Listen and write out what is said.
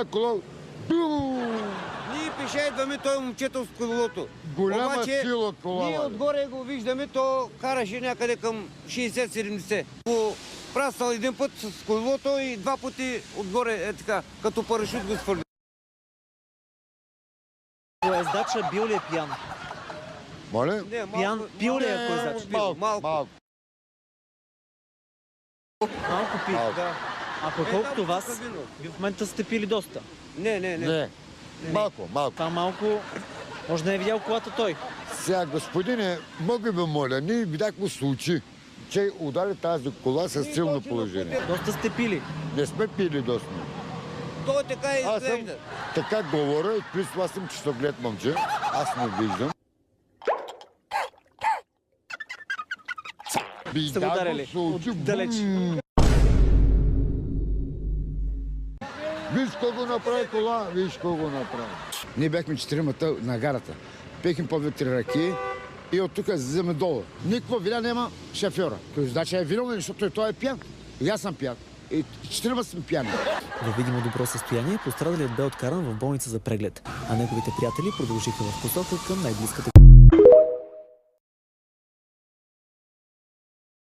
Кола... Ние пеше идваме той момчето с колелото. Голяма Обаче, сила кола. ние отгоре го виждаме, то караше някъде към 60-70. По прастал един път с колелото и два пъти отгоре е така, като парашют го свърли. Поездача бил ли е пиян? Моля? Не, малко, Пиян пил ли е поездач? Малко. Малко пи. Да. Ако колкото вас, вие в момента сте пили доста. Не. Не. Малко. Това малко може да не е видял колата той. Сега, господине, мога би моля, ние видяхме случаи, че удари тази кола с силно положение. Доста сте пили. Не сме пили доста. Той така Аз съм изглежда. така говоря и плюс това съм чистоглед момче. Аз не виждам. Сте го ударили отдалеч. Виж какво направи кола, виж какво направи. Ние бяхме четиримата на гарата. Пехме по 2-3 ръки и от тук излизаме долу. Никаква вина няма шофьора. Значи е виновен, защото и той е пиян. И аз съм пиян. И четирима сме пияни. Във видимо добро състояние пострадалият бе откаран в болница за преглед, а неговите приятели продължиха в посока към най-близката